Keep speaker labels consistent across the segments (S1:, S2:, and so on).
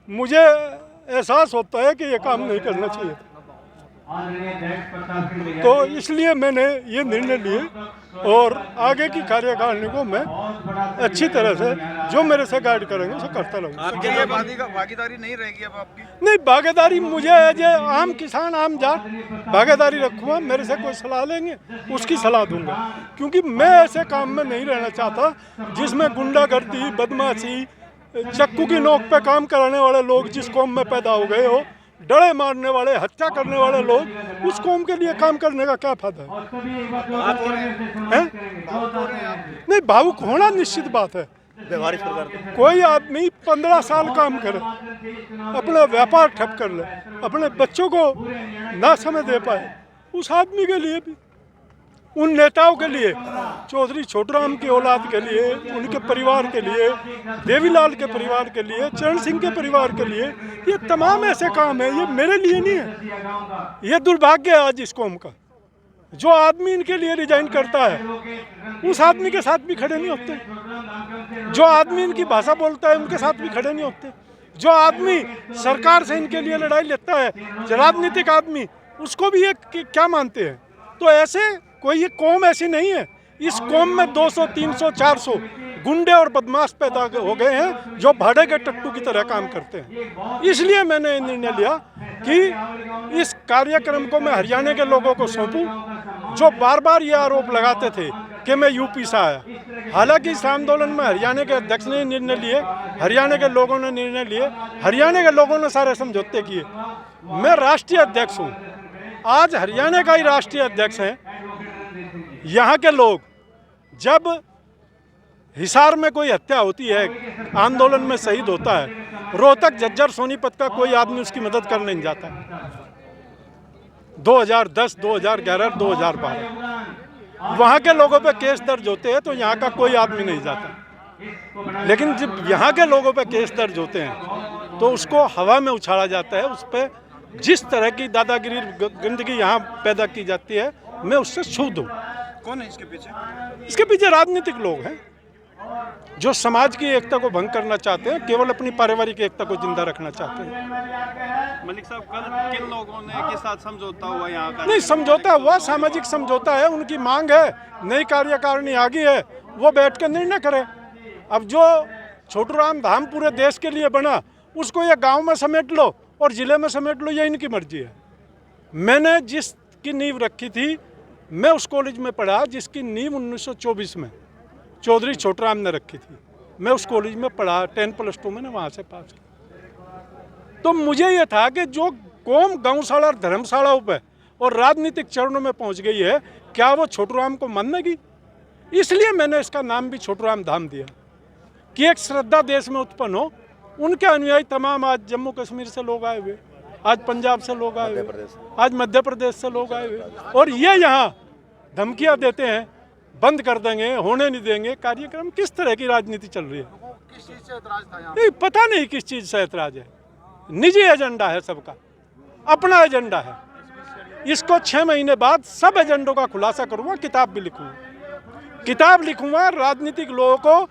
S1: मुझे एहसास होता है कि ये काम नहीं करना चाहिए था। तो इसलिए मैंने ये निर्णय लिए और आगे की कार्यकारिणी को मैं अच्छी तरह से जो मेरे से गाइड करेंगे उसे करता रहूँगा।
S2: आपके लिए भागीदारी नहीं रहेगी अब आपकी?
S1: नहीं, भागीदारी मुझे एज ए आम किसान आम जाट भागीदारी रखूँगा। मेरे से कोई सलाह लेंगे उसकी सलाह दूंगा, क्योंकि मैं ऐसे काम में नहीं रहना चाहता जिसमें गुंडागर्दी, बदमाशी, चक्कू की नोक पे काम कराने वाले लोग जिस कौम में पैदा हो गए हो, डरे मारने वाले, हत्या करने वाले लोग, उस कौम के लिए काम करने का क्या फायदा है? नहीं, भावुक होना निश्चित बात है। कोई आदमी 15 साल काम करे, अपना व्यापार ठप कर ले, अपने बच्चों को ना समय दे पाए, उस आदमी के लिए भी, उन नेताओं के लिए, चौधरी छोटूराम की औलाद के लिए, उनके परिवार के लिए, देवीलाल के परिवार के लिए, चरण सिंह के परिवार के लिए, ये तमाम ऐसे काम है। ये मेरे लिए नहीं है। ये दुर्भाग्य है आज इस कौम का। जो आदमी इनके लिए रिजाइन करता है उस आदमी के साथ भी खड़े नहीं होते। जो आदमी इनकी भाषा बोलता है उनके साथ भी खड़े नहीं होते। जो आदमी सरकार से इनके लिए लड़ाई लेता है, राजनीतिक आदमी, उसको भी ये क्या मानते हैं। तो ऐसे कोई ये कौम ऐसी नहीं है। इस कौम में 200, 300, 400 गुंडे और बदमाश पैदा हो गए हैं जो भाड़े के टट्टू की तरह काम करते हैं। इसलिए मैंने निर्णय लिया कि इस कार्यक्रम को मैं हरियाणा के लोगों को सौंपूं, जो बार बार ये आरोप लगाते थे कि मैं यूपी से आया। हालांकि इस आंदोलन में हरियाणा के अध्यक्ष ने निर्णय लिए, हरियाणा के लोगों ने निर्णय लिए, हरियाणा के लोगों ने सारे समझौते किए। मैं राष्ट्रीय अध्यक्ष हूँ, आज हरियाणा का ही राष्ट्रीय अध्यक्ष है। यहाँ के लोग, जब हिसार में कोई हत्या होती है, आंदोलन में शहीद होता है, रोहतक, झज्जर, सोनीपत का कोई आदमी उसकी मदद करने नहीं जाता। 2010, 2011, 2012 वहाँ के लोगों पे केस दर्ज होते हैं तो यहाँ का कोई आदमी नहीं जाता। लेकिन जब यहाँ के लोगों पे केस दर्ज होते हैं तो उसको हवा में उछाला जाता है। उस पर जिस तरह की दादागिरी, गंदगी यहाँ पैदा की जाती है, मैं उससे क्षुब्ध हूँ।
S2: कौन है इसके पीछे?
S1: इसके पीछे राजनीतिक लोग हैं जो समाज की एकता को भंग करना चाहते हैं, केवल अपनी पारिवारिक एकता को जिंदा रखना चाहते हैं।
S2: मलिक साहब, कल किन लोगों ने के साथ समझौता हुआ यहाँ का?
S1: नहीं, समझौता हुआ, सामाजिक समझौता है। उनकी मांग है, नई कार्यकारिणी आ गई है, वो बैठ कर निर्णय करे। अब जो छोटूराम धाम पूरे देश के लिए बना, उसको ये गांव में समेट लो और जिले में समेट लो, ये इनकी मर्जी है। मैंने जिसकी नींव रखी थी, मैं उस कॉलेज में पढ़ा जिसकी नींव 1924 में चौधरी छोटूराम ने रखी थी। मैं उस कॉलेज में पढ़ा, 10+2 मैंने वहाँ से पास किया। तो मुझे ये था कि जो कौम गौशाला और धर्मशालाओं पे और राजनीतिक चरणों में पहुँच गई है, क्या वो छोटूराम को मानेगी? इसलिए मैंने इसका नाम भी छोटूराम धाम दिया कि एक श्रद्धा देश में उत्पन्न हो। उनके अनुयायी तमाम, आज जम्मू कश्मीर से लोग आए हुए, आज पंजाब से लोग आए हुए, आज मध्य प्रदेश से लोग आए हुए, और ये यहाँ धमकियाँ देते हैं, बंद कर देंगे, होने नहीं देंगे। कार्यक्रम किस तरह की राजनीति चल रही है?
S2: किस चीज से एतराज था यहाँ?
S1: नहीं, पता नहीं किस चीज़ से ऐतराज है। निजी एजेंडा है सबका, अपना एजेंडा है। इसको 6 महीने बाद सब एजेंडों का खुलासा करूँगा, किताब भी लिखूँगा, राजनीतिक लोगों को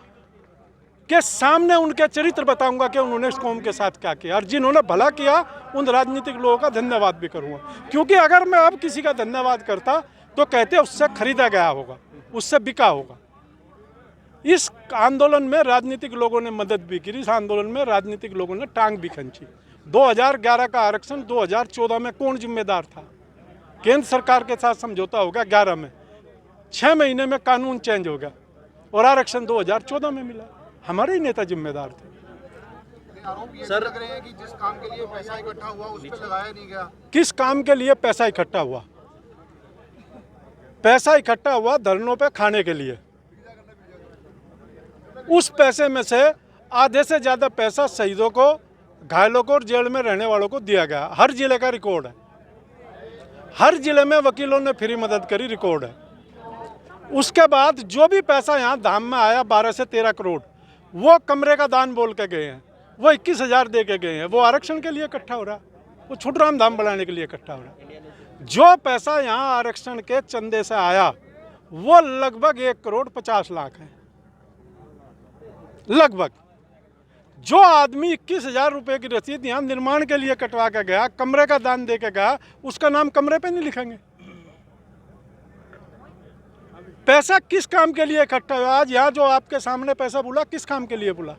S1: के सामने उनके चरित्र बताऊंगा कि उन्होंने इस कौम के साथ क्या किया, और जिन्होंने भला किया उन राजनीतिक लोगों का धन्यवाद भी करूंगा। क्योंकि अगर मैं अब किसी का धन्यवाद करता तो कहते उससे खरीदा गया होगा, उससे बिका होगा। इस आंदोलन में राजनीतिक लोगों ने मदद भी की, इस आंदोलन में राजनीतिक लोगों ने टांग भी खींची। 2011 का आरक्षण 2014 में कौन जिम्मेदार था? केंद्र सरकार के साथ समझौता हो गया 11 में, 6 महीने में कानून चेंज हो गया और आरक्षण 2014 में मिला। हमारे ही नेता जिम्मेदार थे।
S2: आरोप ये लग रहे हैं कि जिस काम के लिए पैसा इकट्ठा हुआ उस पर लगाया नहीं गया।
S1: किस काम के लिए पैसा इकट्ठा हुआ? पैसा इकट्ठा हुआ धरनों पे खाने के लिए। उस पैसे में से आधे से ज़्यादा पैसा शहीदों को, घायलों को और जेल में रहने वालों को दिया गया। हर जिले का रिकॉर्ड है, हर जिले में वकीलों ने फ्री मदद करी, रिकॉर्ड है। उसके बाद जो भी पैसा यहाँ धाम में आया 12 से 13 करोड़, वो कमरे का दान बोल के गए हैं, वो 21,000 दे के गए हैं। वो आरक्षण के लिए इकट्ठा हो रहा, वो छोटूराम धाम बनाने के लिए इकट्ठा हो रहा। जो पैसा यहाँ आरक्षण के चंदे से आया वो लगभग 1 करोड़ 50 लाख है, लगभग। जो आदमी 21,000 रुपये की रसीद यहाँ निर्माण के लिए कटवा के गया, कमरे का दान दे के गया, उसका नाम कमरे पे नहीं लिखेंगे? पैसा किस काम के लिए इकट्ठा हुआ? आज यहाँ जो आपके सामने पैसा बुला, किस काम के लिए बुला?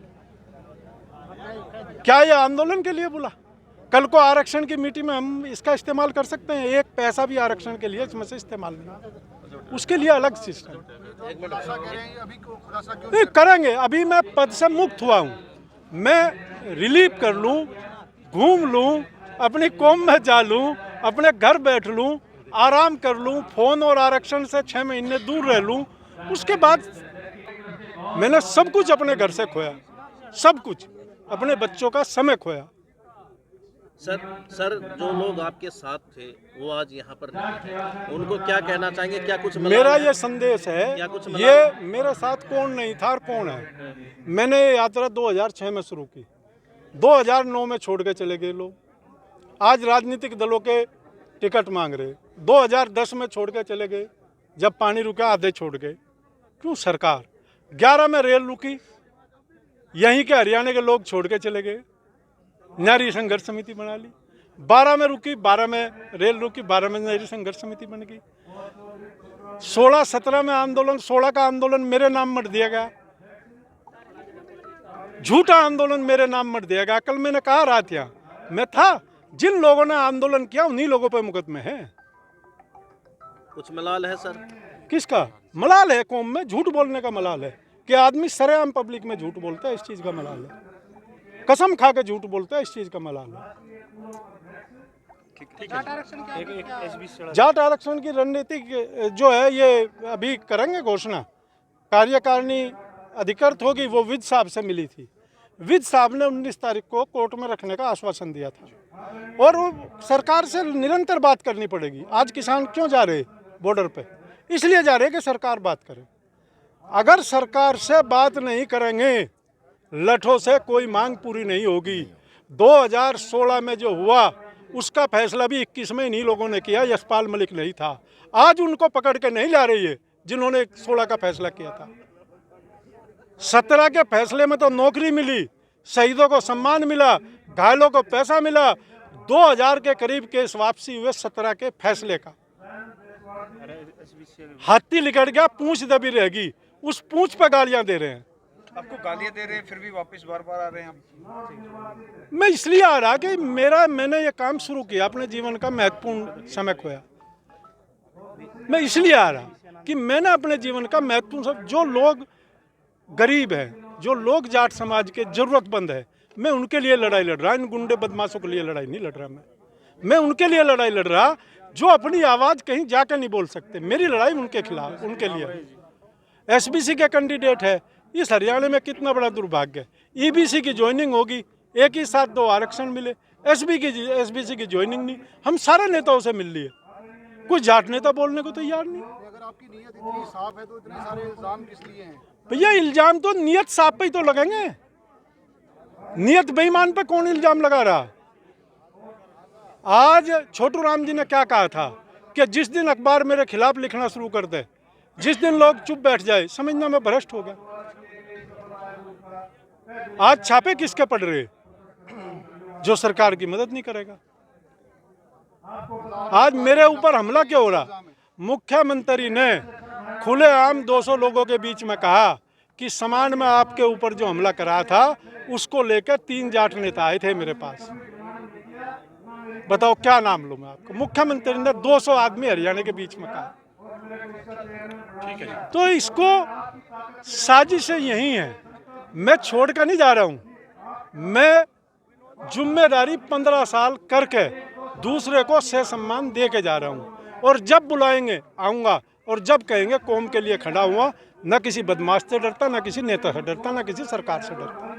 S1: क्या ये आंदोलन के लिए बुला? कल को आरक्षण की मीटिंग में हम इसका इस्तेमाल कर सकते हैं? एक पैसा भी आरक्षण के लिए इसमें से इस्तेमाल नहीं, उसके लिए अलग सिस्टम नहीं करेंगे। अभी मैं पद से मुक्त हुआ हूँ, मैं रिलीफ कर लूँ, घूम लूँ, अपनी कौम में जा लूँ, अपने घर बैठ लूँ, आराम कर लूँ, फोन और आरक्षण से 6 महीने दूर रह लूँ, उसके बाद मैंने सब कुछ अपने घर से खोया, सब कुछ, अपने बच्चों का समय खोया।
S3: सर जो लोग आपके साथ थे वो आज यहाँ पर नहीं है, उनको क्या कहना चाहेंगे? क्या कुछ
S1: मेरा ये संदेश है, ये मेरे साथ कौन नहीं था और कौन है। मैंने ये यात्रा 2006 में शुरू की, 2009 में छोड़ के चले गए लोग, आज राजनीतिक दलों के टिकट मांग रहे। 2010 में छोड़ के चले गए, जब पानी रुका आधे छोड़ गए। क्यों? सरकार। 11 में रेल रुकी, यहीं के हरियाणा के लोग छोड़ के चले गए, नारी संघर्ष समिति बना ली। 12 में रुकी, 12 में रेल रुकी, 12 में नारी संघर्ष समिति बन गई। 16-17 में आंदोलन, 16 का आंदोलन मेरे नाम मत दिया गया, झूठा आंदोलन मेरे नाम मत दिया गया। कल मैंने कहा रात यहाँ मैं था, जिन लोगों ने आंदोलन किया उन्हीं लोगों पर मुकदमे हैं।
S3: कुछ मलाल है सर?
S1: किसका मलाल है? कौम में झूठ बोलने का मलाल है कि आदमी सरेआम पब्लिक में झूठ बोलता है, इस चीज का मलाल है। कसम खा के झूठ बोलता है, इस चीज का मलाल है। जाट आरक्षण की रणनीति जो है ये अभी करेंगे घोषणा, कार्यकारिणी अधिकृत होगी, वो विद साहब से मिली थी। विद साहब ने 19 तारीख को कोर्ट में रखने का आश्वासन दिया था और वो सरकार से निरंतर बात करनी पड़ेगी। आज किसान क्यों जा रहे बॉर्डर पे? इसलिए जा रहे कि सरकार बात करे। अगर सरकार से बात नहीं करेंगे, लठों से कोई मांग पूरी नहीं होगी। 2016 में जो हुआ उसका फैसला भी 21 में इन्हीं लोगों ने किया, यशपाल मलिक नहीं था। आज उनको पकड़ के नहीं ला रही है जिन्होंने 16 का फैसला किया था। 17 के फैसले में तो नौकरी मिली, शहीदों को सम्मान मिला, घायलों को पैसा मिला। 2000 के करीब केस वापसी हुए 17 के फैसले का। हाथी लिकड़ गया, पूंछ दबी रहेगी, उस पूंछ पे गालियां दे रहे हैं।
S2: आपको गालियां दे रहे हैं, फिर भी वापस बार बार आ रहे हैं आप।
S1: मैं इसलिए आ रहा कि मैंने ये काम शुरू किया, अपने जीवन का महत्वपूर्ण समय खोया। मैं इसलिए आ रहा कि मैंने अपने जीवन का महत्वपूर्ण समय, जो लोग गरीब हैं, जो लोग जाट समाज के जरूरतमंद है, मैं उनके लिए लड़ाई लड़ रहा। इन गुंडे बदमाशों के लिए लड़ाई नहीं लड़ रहा। मैं उनके लिए लड़ाई लड़ रहा जो अपनी आवाज़ कहीं जाकर नहीं बोल सकते। मेरी लड़ाई उनके खिलाफ, उनके लिए। एसबीसी के कैंडिडेट है, इस हरियाणा में कितना बड़ा दुर्भाग्य है। ईबीसी की ज्वाइनिंग होगी, एक ही साथ 2 आरक्षण मिले, एसबीसी की ज्वाइनिंग नहीं। हम सारे नेताओं से मिल लिए, कुछ जाट नेता बोलने को तैयार नहीं।
S2: अगर आपकी नीयत इतनी साफ है तो इतने सारे इल्जाम किस लिए हैं?
S1: भैया इल्जाम तो नीयत साफ पे ही तो लगेंगे। नीयत बेईमान पे कौन इल्जाम लगा रहा? आज छोटू राम जी ने क्या कहा था कि जिस दिन अखबार मेरे खिलाफ लिखना शुरू कर दे, जिस दिन लोग चुप बैठ जाए, समझना मैं भ्रष्ट हो गया। आज छापे किसके पड़ रहे? जो सरकार की मदद नहीं करेगा। आज मेरे ऊपर हमला क्यों हो रहा? मुख्यमंत्री ने खुलेआम 200 लोगों के बीच में कहा कि समान में आपके ऊपर जो हमला करा था उसको लेकर 3 जाट नेता आए थे मेरे पास। बताओ क्या नाम लूं मैं आपको? मुख्यमंत्री ने 200 आदमी हरियाणा के बीच में कहा। तो इसको साजिशें यही है। मैं छोड़ कर नहीं जा रहा हूं। मैं जिम्मेदारी 15 साल करके दूसरे को से सम्मान दे के जा रहा हूं। और जब बुलाएंगे आऊंगा, और जब कहेंगे कौम के लिए खड़ा हुआ। न किसी बदमाश से डरता, न किसी नेता से डरता, न किसी सरकार से डरता।